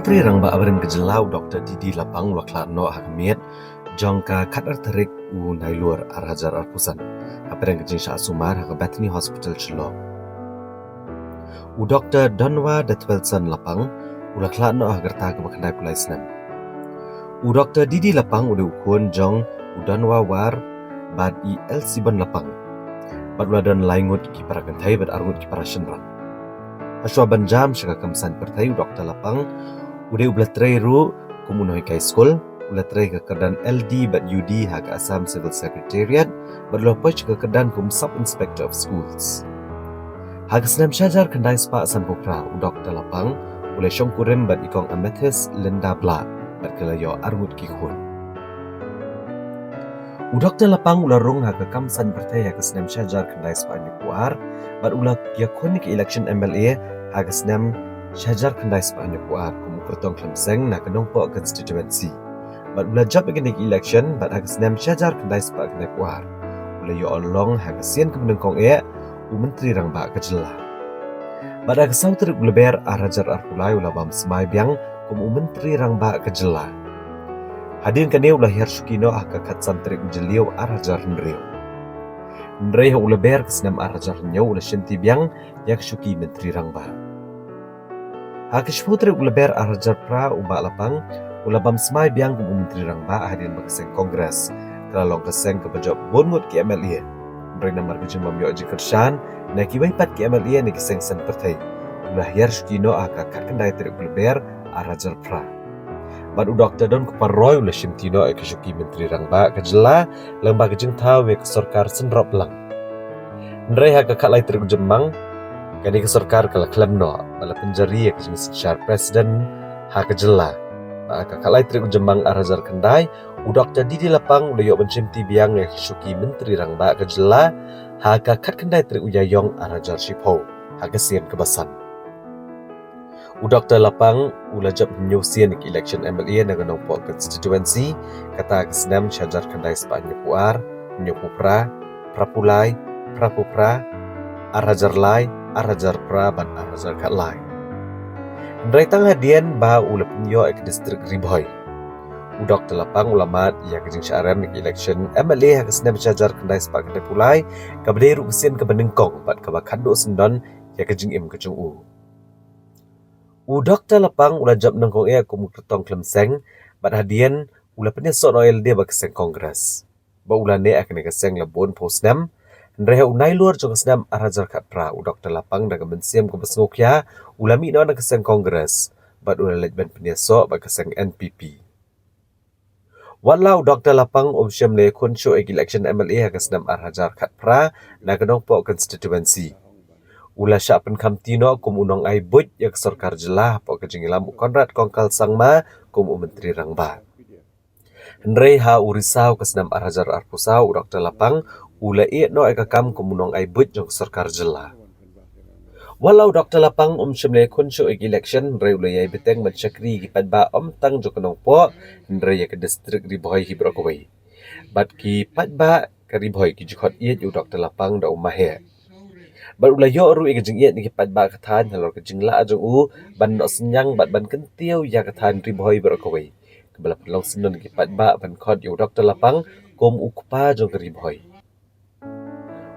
Menteri Rangba Abrin Kejelau Dr. Didi Lapang Waklano Hakamiat Jongka Katar Tarik U Nailur Arhajar Arpusan Hapereng Kejing Syah Sumar Haka Bethany Hospital Shillong U Dr. Donwa Detwelson Lapang Ulaklano Hagerta Kebakanai Pulai Senam U Dr. Didi Lapang Ude Ukun Jong U Donwa War Bad I El Siban Lapang Bad Uladan Laingut Kipara Kentai Bad Argut Kipara Shenrang Aswa Banjam Syaka Kamsan Pertai Dr. Lapang Ude ublatrai ru Kumunoi Kai School Ulatrai ke kedan LD bat UD Hak Assam Civil Secretariat Berlopoj ke kedan kum Sub Inspector of Schools Hak Senam Syajar Kendai Spa San Pupra U Dr. Lapang Ule Syong Kurim bat Ikong Amethyst Linda Bla Bat Kelayo Armut Kikun U Dr. Lapang Ula Rung Hak Kamsan Pertai Hak Senam Syajar Kendai Spa Nyukuar Bat Ula Yakun ke election MLA Hak Senam Syajar Kendai Spa Nyukuar Kertong Klemseng nak kenongpok constituency. Bat ula job aganik election, bat hak senam syajar kendai sepak kendai kuar. Ula yo olong hak sian kemenengkong u Menteri Rangba Kejelah. Bat hak sauter gleber arajar arpulai ula bam semai biang u Menteri Rangba Kejelah. Hadin kane ula hiar syukino hak katsan terik ujeliau arajar nreo. Nreo ula ber kesenam arajar nyo ula shinti biang yak syuki Menteri Rangba. Hakish putri ulaber arajar pra ubak lapang ulabam semai biang ke Menteri Rangba hadirin berkeseng Kongres keralong keseng kebajak bonmut ke MLA beri namar kejeng mamyo aji kershan nak iwaipat ke MLA ni keseng sen pertai ulah yar shkino aka kakandai terik ulaber arajar pra bad u Dr. Don kuparoy ulah shimtino ekeshuki Menteri Rangba Kejelah lembah kejeng tawe ke sorkar senrop lang nrei haka kalai terik jemang kani ke sorkar kala klemno bala penjari ke jenis syar presiden hak Kejelah maka kalai trik jembang arajar kendai u Dr. Didi Lapang udah yok mencimti biang yang syuki Menteri Rangba Kejelah hak kat kendai trik uyayong arajar shipho hak sian kebasan u Dr. Lapang ulah jab nyusian ke election MLA dengan nombor constituency kata kesenam syajar kendai sepanya puar nyupupra prapulai prapupra arajar lai arajar pra ban arajar kat lai. Neraitang hadian bah ula penyo ek distrik Ribhoi. U Dr. Lapang ulamat yang kejeng syaran ke election MLA hak senam syajar kendai sepak kendai pulai kabadai rukusin ke benengkong bat kabakando sendon yang kejeng im kejeng u. U Dr. Lapang ula jab nengkong kum kertong klemseng bat hadian ula penyesok noel dia bakeseng Kongres. Ba ula ne akan keseng labon posnam Nreha unai luar jong senam arajar kat pra u Dr. Lapang daga mensiam ke besngokya ulami no na keseng Kongres bat ula lejban penyesok ba keseng NPP. Walau Dr. Lapang syam le kun show election MLA ha senam arajar kat pra na kenong po constituency. Ula syak penkamtino kum unong ai buj yak sorkar jelah po kejingilam Konrad Kongkal Sangma kum Menteri Rangba. Nreha urisau ke senam arajar arpusau u Dr. Lapang ula no ekakam kumunong ay but jong sorkar Jelah. Walau Dr. Lapang syamle kunsyo election nre ula yay beteng mencakri gipad ba tang jong kanong po nre ya ke distrik Ribhoi hibrokaway. Bat ki pad ba ke Ribhoi ki jukot iat yu Dr. Lapang da umahe. Bat ula yo ru ikajeng iat ni gipad ba katan halor kejeng la jong u ban no senyang bat ban kentiau ya katan Ribhoi hibrokaway. Kebala pelong senun gipad ba ban kod yu Dr. Lapang kum ukpa jong ke Ribhoi.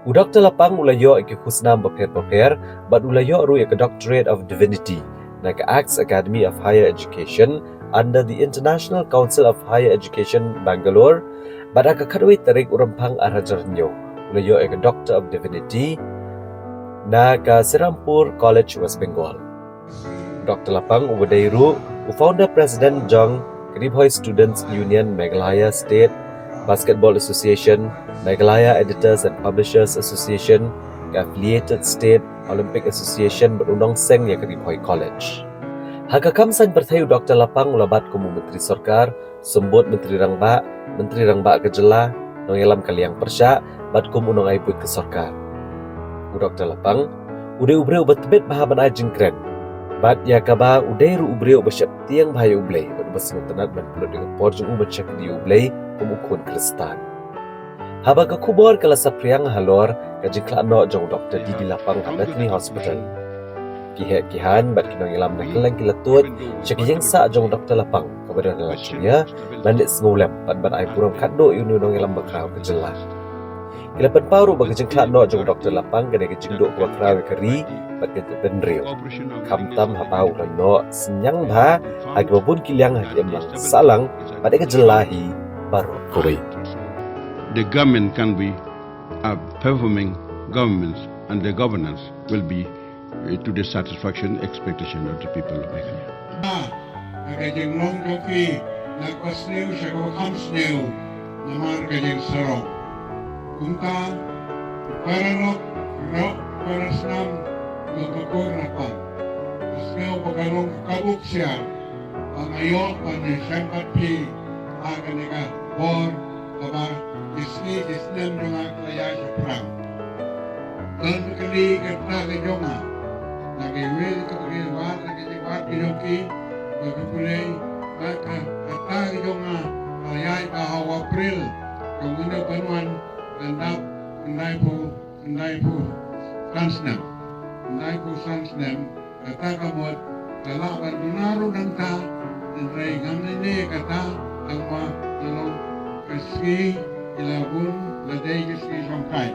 U Dr. Lapang ulayo ke khusnam bapir but ulayo ru ke Doctorate of Divinity na ke Acts Academy of Higher Education under the International Council of Higher Education Bangalore but ka kadwi tarik urampang arajar nyo ulayo ke Doctor of Divinity na ke Serampur College West Bengal. Dr. Lapang uwadairu founder President Jong Ribhoi Students Union Meghalaya State Basketball Association, Meghalaya Editors and Publishers Association, Affiliated State Olympic Association berundang seng yang ke Ribhoi College. Haka kamsan bertayu Dr. Lapang ulabat kumu Menteri Sorkar, sembut Menteri Rangba Kejelah, nongelam kaliang persya, bat kumu nong aibut ke Sorkar. U Dr. Lapang, udah ubreu betebet bahaban ajeng keren. Bat ya kaba udah ru ubreu besyap tiang bahaya ublay, bat besengut tenat ban pulut dengan porjung becak di ublay, kumukun Kristan. Haba ke kubor kala sapriang halor kajikla no jong Dr. Didi Lapang ha Bethany Hospital. kihan bat kinong ilam na kelang kilatut syakijeng sa jong Dr. Lapang kepada nalaknya landik sengulem bat ai puram kaddo yunu nong ilam bakrau kejelah kilapan paru bagi jengklat no jong Dr. Lapang kena kejeng duk bakrau keri bat kejeng benriu kamtam hapau dan no senyang ba agi babun kiliang hagi emlang salang bat kejelahi baru kuri. The government can be performing governments and the governance will be to the satisfaction expectation of the people of Meghalaya. Kajeng long joki nagpasnew siya ko kamsnew namar kajeng sarong. Kunta paranok parasnam magkakor na pa. Pasnew pagkalong kabuk siya ang ayok ni siyangkat pi agan ika bor kabar isnem yung aklaya siya prang. Kan kali kata kejonga nagiwil ka pagkiwat nagiwat kiyoki pagpulay kata kejonga ayay ka April kung ino panuan gandap endai po sansnem kata kamot kalaban dunaro ng ta endai gamne kata angma nalong kaski ilabun ladai kaski songkai